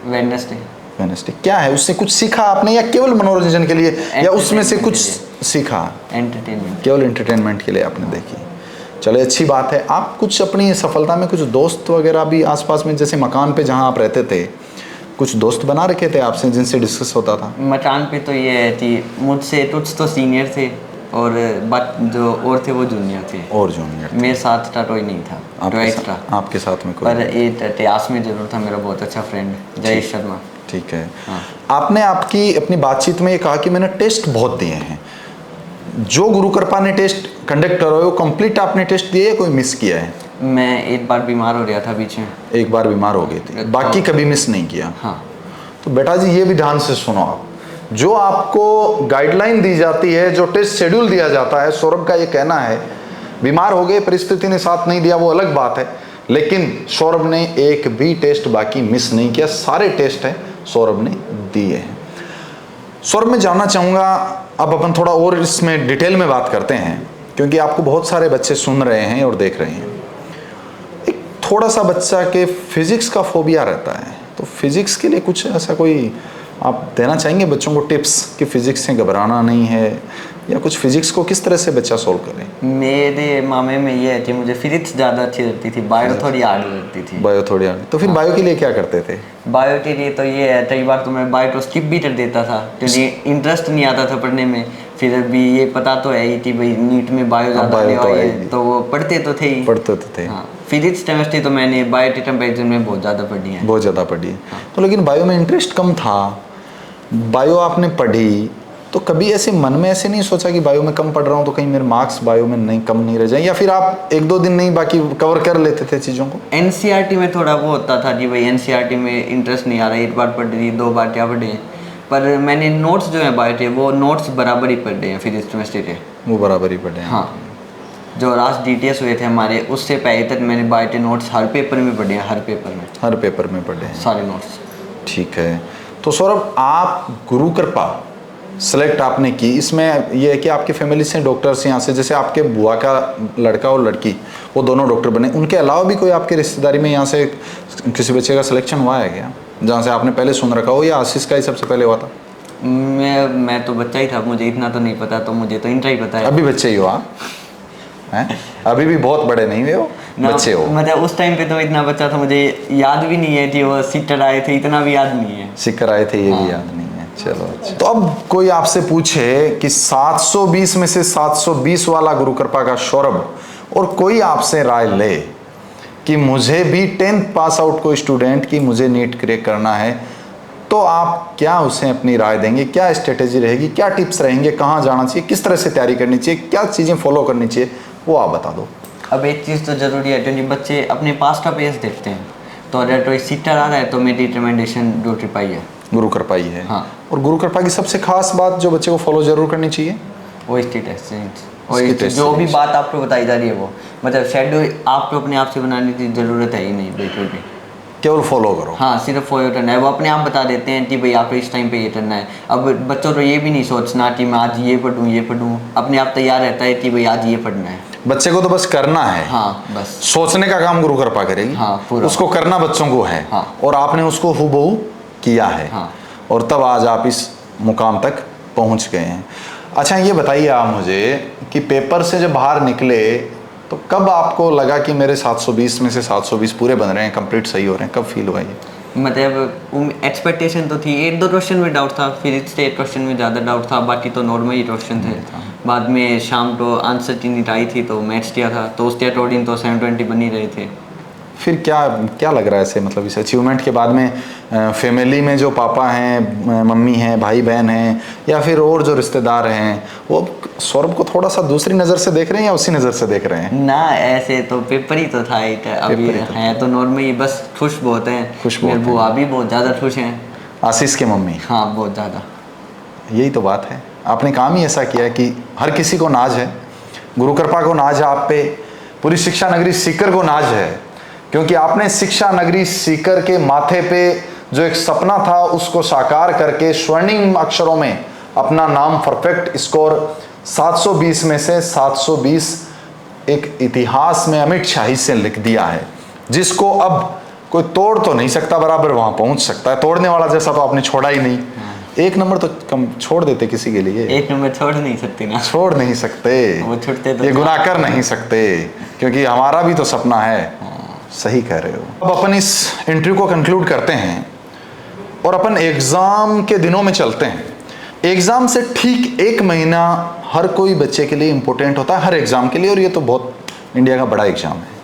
वेडनेसडे। क्या है उससे कुछ सीखा आपने, या केवल मनोरंजन के लिए, या उसमें से कुछ सीखा? एंटरटेनमेंट। केवल एंटरटेनमेंट के लिए आपने देखी। चले, अच्छी बात है। आप कुछ अपनी सफलता में कुछ दोस्त वगैरह भी आसपास में, जैसे मकान पे जहाँ आप रहते थे, कुछ दोस्त बना रखे थे आपसे जिनसे डिस्कस होता था? मकान पे तो ये है कि मुझसे कुछ तो सीनियर थे और जो और थे वो जूनियर थे। और जूनियर? मेरे साथ का कोई नहीं था, आपके साथ में कोई? पर एक इतिहास में जरूर था मेरा बहुत अच्छा फ्रेंड, जयेश शर्मा। ठीक है। हाँ। आपने अपनी बातचीत में ये कहा कि मैंने टेस्ट बहुत दिए हैं। जो गुरु कृपा ने टेस्ट कंडक्ट करो, वो कंप्लीट आपने टेस्ट दिए, कोई मिस किया है? मैं एक बार बीमार हो गया था बीच में। एक बार बीमार हो गए थे, बाकी कभी मिस नहीं किया? हाँ। तो बेटा जी ये भी ध्यान से सुनो आप, जो आपको गाइडलाइन दी जाती है, जो टेस्ट शेड्यूल दिया जाता है, सौरभ का ये कहना है बीमार हो गए, परिस्थिति ने साथ नहीं दिया, वो अलग बात है, लेकिन सौरभ ने एक भी टेस्ट बाकी मिस नहीं किया, सारे टेस्ट हैं सौरभ ने दिए हैं। सौरभ मैं जानना चाहूँगा, अब अपन थोड़ा और इसमें डिटेल में बात करते हैं, क्योंकि आपको बहुत सारे बच्चे सुन रहे हैं और देख रहे हैं। एक थोड़ा सा बच्चा के फिजिक्स का फोबिया रहता है, तो फिजिक्स के लिए कुछ ऐसा कोई आप देना चाहेंगे बच्चों को टिप्स कि फिजिक्स से घबराना नहीं है, या कुछ फिजिक्स को किस तरह से बच्चा सोल्व करे? मेरे मामले में ये है कि मुझे फिजिक्स ज़्यादा अच्छी लगती थी, बायो थोड़ी हार्ड लगती थी। बायो थोड़ी हार्ड? तो फिर बायो के लिए क्या करते थे? बायो के लिए तो ये है, कई बार तो मैं बायो को स्किप भी कर देता था क्योंकि इंटरेस्ट नहीं आता था पढ़ने में। फिर भी ये पता तो है ही कि भाई नीट में बायो ज़्यादा आने वाली है, तो वो पढ़ते तो थे ही। पढ़ते तो थे। हाँ, फिजिक्स केमिस्ट्री तो मैंने बायो के कंपैरिजन में बहुत ज़्यादा पढ़ी है। बहुत ज़्यादा पढ़ी है। तो लेकिन बायो में इंटरेस्ट कम था, बायो आपने पढ़ी, तो कभी ऐसे मन में ऐसे नहीं सोचा कि बायो में कम पढ़ रहा हूँ तो कहीं मेरे मार्क्स बायो में नहीं कम नहीं रह जाए, या फिर आप 1-2 दिन नहीं बाकी कवर कर लेते थे चीज़ों को? एनसीईआरटी में थोड़ा वो होता था कि भाई एनसीईआरटी में इंटरेस्ट नहीं आ रहा, एक बार पढ़ रही 2 बार क्या पढ़े, पर मैंने नोट्स जो है बायो के वो नोट्स बराबर ही पढ़े हैं फिजिक्स केमिस्ट्री के। वो बराबर ही पढ़े हैं? हाँ, जो लास्ट डीटीएस हुए थे हमारे, उससे पहले तक मैंने बायो के नोट्स हर पेपर में पढ़े हैं, हर पेपर में पढ़े हैं सारे नोट्स। ठीक है। तो सौरभ आप गुरु कृपा सेलेक्ट आपने की, इसमें यह है कि आपकी फैमिली से डॉक्टर्स यहाँ से, जैसे आपके बुआ का लड़का और लड़की वो दोनों डॉक्टर बने, उनके अलावा भी कोई आपके रिश्तेदारी में यहाँ से किसी बच्चे का सिलेक्शन हुआ है क्या, जहाँ से आपने पहले सुन रखा हो, या आशीष का ही सबसे पहले हुआ था? मैं तो बच्चा ही था, मुझे इतना तो नहीं पता, तो मुझे तो इंटर ही पता है। अभी बच्चे ही हो आप हैं? अभी भी बहुत बड़े नहीं हुए हो, बच्चे हो। मतलब उस टाइम पे तो इतना बच्चा था, मुझे याद भी नहीं है कि वो सीटर आए थे, इतना भी याद नहीं है। सीकर आए थे ये भी याद नहीं है। चलो अच्छा। तो अब कोई आपसे पूछे कि 720 में से 720 वाला गुरु कृपा का सौरभ, और कोई आपसे राय ले कि मुझे भी 10th पास आउट कोई स्टूडेंट की मुझे नीट क्रैक करना है, तो आप क्या उसे अपनी राय देंगे? क्या स्ट्रेटेजी रहेगी, क्या टिप्स रहेंगे, कहाँ जाना चाहिए, किस तरह से तैयारी करनी चाहिए, क्या चीज़ें फॉलो करनी चाहिए, वो आप बता दो। अब एक चीज़ तो ज़रूरी है क्योंकि बच्चे अपने पास का पेस देखते हैं, तो अगर कोई सीटर आ रहा है तो मेरी रिकमेंडेशन डू ट्रिपाई है। गुरु कृपा ही है। हाँ। और गुरु कृपा की सबसे खास बात जो बच्चे को फॉलो जरूर करनी चाहिए, वो इसकी टेस्ट और इसकी इस- टेस्ट जो भी सीरीज। बात आपको बताई जा रही है वो मतलब शेड्यूल आपको अपने आप से बनाने की ज़रूरत है ही नहीं बिल्कुल भी। केवल फॉलो करो। हाँ, सिर्फ फॉलो करना है, वो अपने आप बता देते हैं कि भाई आपको इस टाइम पे ये करना है। अब बच्चों को ये भी नहीं सोचना कि मैं आज ये पढ़ूँ, अपने आप तैयार रहता है कि भाई आज ये पढ़ना है। बच्चे को तो बस करना है। हाँ बस। सोचने का काम गुरु कृपा करेगी। हाँ, पूरा। उसको करना बच्चों को है। हाँ। और आपने उसको हुबहू किया है। हाँ। और तब आज आप इस मुकाम तक पहुंच गए हैं। अच्छा ये बताइए आप मुझे कि पेपर से जब बाहर निकले तो कब आपको लगा कि मेरे 720 में से 720 पूरे बन रहे हैं, कंप्लीट सही हो रहे हैं, कब फील हुआ ये? मतलब एक्सपेक्टेशन तो थी, एक दो क्वेश्चन में डाउट था, फिजिक्स के एक क्वेश्चन में ज़्यादा डाउट था, बाकी तो नॉर्मल ही क्वेश्चन थे। बाद में शाम को आंसर टीनीट आई थी तो मैथ्स किया था, तो उसके अकॉर्डिंग तो 720 बन ही रहे थे। फिर क्या लग रहा है ऐसे, मतलब इस अचीवमेंट के बाद में फैमिली में जो पापा हैं, मम्मी हैं, भाई बहन हैं, या फिर और जो रिश्तेदार हैं, वो सौरभ को थोड़ा सा दूसरी नज़र से देख रहे हैं या उसी नज़र से देख रहे हैं? ना ऐसे तो पेपर ही तो था एक, अभी पेपर ही तो है तो नॉर्मल ही, बस खुश बहुत हैं। खुश बहुत मेरे बुआ भी बहुत ज़्यादा खुश हैं। आशीष के मम्मी? हाँ बहुत ज़्यादा। यही तो बात है, आपने काम ही ऐसा किया कि हर किसी को नाज है। गुरु कृपा को नाज है आप पे, पूरी शिक्षा नगरी सीकर को नाज है, क्योंकि आपने शिक्षा नगरी सीकर के माथे पे जो एक सपना था उसको साकार करके स्वर्णिम अक्षरों में अपना नाम परफेक्ट स्कोर 720 में से 720 एक इतिहास में अमिट शाही से लिख दिया है, जिसको अब कोई तोड़ तो नहीं सकता, बराबर वहां पहुंच सकता है। तोड़ने वाला जैसा तो आपने छोड़ा ही नहीं। एक नंबर तो कम छोड़ देते किसी के लिए? एक नंबर छोड़ नहीं सकते ना। छोड़ नहीं सकते, वो छूटते तो ये गुनाह कर नहीं सकते, क्योंकि हमारा भी तो सपना है। सही कह रहे हो। अब अपन इस इंटरव्यू को कंक्लूड करते हैं और अपन एग्जाम के दिनों में चलते हैं। एग्जाम से ठीक 1 महीना हर कोई बच्चे के लिए इंपॉर्टेंट होता है, हर एग्जाम के लिए, और ये तो बहुत इंडिया का बड़ा एग्जाम है।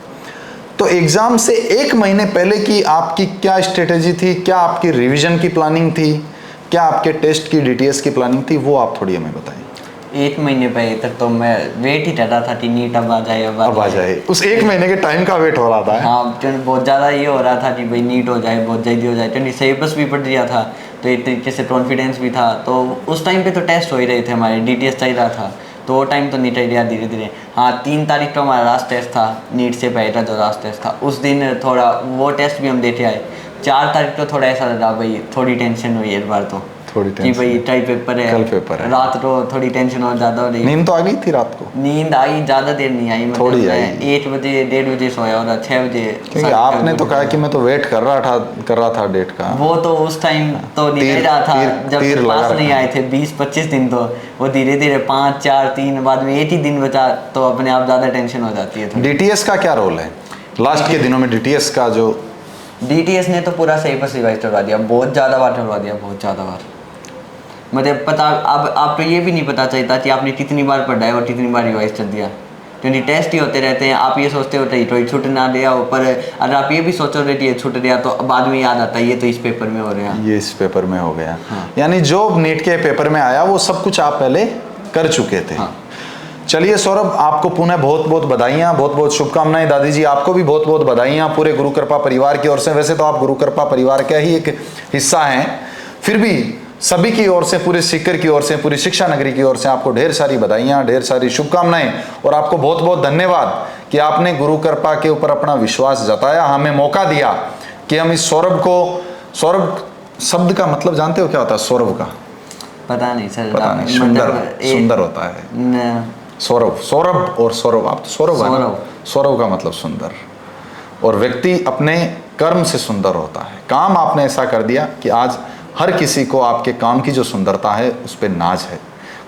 तो एग्जाम से 1 महीने पहले की आपकी क्या स्ट्रेटेजी थी, क्या आपकी रिवीजन की प्लानिंग थी, क्या आपके टेस्ट की डीटीएस की प्लानिंग थी, वो आप थोड़ी हमें बताएं। 1 महीने पहले तक तो मैं वेट ही कर रहा था कि नीट अब आ जाए, अब आ जाए। उस 1 महीने के टाइम का वेट हो रहा था। हाँ बहुत ज़्यादा ये हो रहा था कि भाई नीट हो जाए, बहुत जल्दी हो जाए, क्योंकि सिलेबस भी पढ़ लिया था तो एक तरीके से कॉन्फिडेंस भी था। तो उस टाइम पे तो टेस्ट हो ही रहे थे हमारे, डीटीएस चल रहा था, तो वो टाइम तो निकल गया धीरे धीरे। हाँ 3 तारीख को हमारा लास्ट टेस्ट था, नीट से पहले का जो लास्ट टेस्ट था, उस दिन थोड़ा वो टेस्ट भी हम देते आए। 4 तारीख को थोड़ा ऐसा लगा भाई थोड़ी टेंशन हुई इस बार, तो थोड़ी कि टेंशन, भाई कल पेपर है, कल पेपर है। रात को थोड़ी टेंशन और ज़्यादा हो रही। नींद तो आ गई थी रात को? नींद आई, ज़्यादा देर नहीं आई, मतलब थोड़ी आई। मैं 1 बजे 1:30 बजे सोया और 6 बजे। क्योंकि आपने तो कहा कि मैं तो वेट कर रहा था डेट का। वो तो उस टाइम तो तीर- निकल रहा था, तीर- जब तीर तक लगा पास नहीं रखा। आए थे 20-25 दिन, तो वो धीरे धीरे 5 4 3 बाद में 1 ही दिन बचा, तो अपने आप ज़्यादा टेंशन हो जाती है थोड़ी। डीटीएस का क्या रोल है लास्ट के दिनों में? डीटीएस का जो डीटीएस ने तो पूरा सिलेबस रिवाइज करवा दिया, बहुत ज़्यादा बार करवा दिया, बहुत ज़्यादा बार। मतलब पता अब आपको ये भी नहीं पता चलता कि आपने कितनी बार पढ़ा है और कितनी बार रिवाइज कर दिया, क्योंकि टेस्ट ही होते रहते हैं। आप ये सोचते हो कि छूट ना दिया हो, पर अगर आप ये भी सोचो कि ये छूट गया तो बाद में याद आता है ये तो इस पेपर में हो रहा है। ये इस पेपर में हो गया। हाँ। यानी जो नीट के पेपर में आया वो सब कुछ आप पहले कर चुके थे। हाँ। चलिए सौरभ, आपको पुनः बहुत बहुत बधाइयाँ, बहुत बहुत शुभकामनाएं। दादी जी आपको भी बहुत बहुत बधाइयाँ पूरे गुरु कृपा परिवार की ओर से। वैसे तो आप गुरु कृपा परिवार का ही एक हिस्सा हैं, फिर भी सभी की ओर से, पूरे सीकर की ओर से, पूरी शिक्षा नगरी की ओर से आपको ढेर सारी बधाइयाँ, ढेर सारी शुभकामनाएं, और आपको बहुत बहुत धन्यवाद कि आपने गुरु कृपा के ऊपर अपना विश्वास जताया, हमें मौका दिया कि हम इस सौरभ को, सौरभ शब्द का मतलब जानते हो क्या होता है सौरभ का? पता नहीं सर, पता नहीं, सुंदर होता है सौरभ। सौरभ और सौरभ, आप तो सौरभ है ना? सौरभ का मतलब सुंदर, और व्यक्ति अपने कर्म से सुंदर होता है। काम आपने ऐसा कर दिया कि आज हर किसी को आपके काम की जो सुंदरता है उस पर नाज है,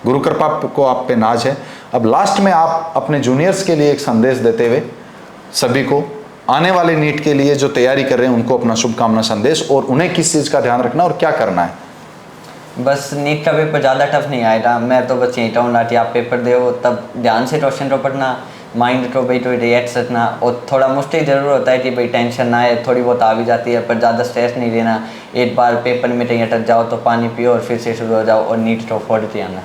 गुरु कृपा को आप पे नाज है। अब लास्ट में आप अपने जूनियर्स के लिए एक संदेश देते हुए सभी को, आने वाले नीट के लिए जो तैयारी कर रहे हैं उनको अपना शुभकामना संदेश, और उन्हें किस चीज़ का ध्यान रखना और क्या करना है? बस नीट का पेपर ज़्यादा टफ नहीं आएगा, मैं तो बस यही कहूँगा कि आप पेपर दो तब ध्यान से क्वेश्चन को पढ़ना, माइंड को भाई तो रिएक्ट रखना, और थोड़ा मुश्किल ज़रूर होता है कि भाई टेंशन ना आए, थोड़ी बहुत आ भी जाती है, पर ज़्यादा स्ट्रेस नहीं लेना। एक बार पेपर में कहीं अटक जाओ तो पानी पियो और फिर से शुरू हो जाओ और नीट को फोड़ के आना।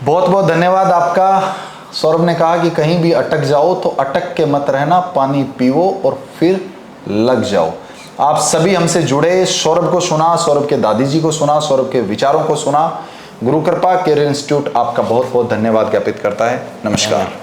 बहुत बहुत धन्यवाद आपका सौरभ ने कहा कि कहीं भी अटक जाओ तो अटक के मत रहना, पानी पीवो और फिर लग जाओ। आप सभी हमसे जुड़े, सौरभ को सुना, सौरभ के दादी जी को सुना, सौरभ के विचारों को सुना। गुरु कृपा कैरियर इंस्टीट्यूट आपका बहुत बहुत धन्यवाद ज्ञापित करता है। नमस्कार।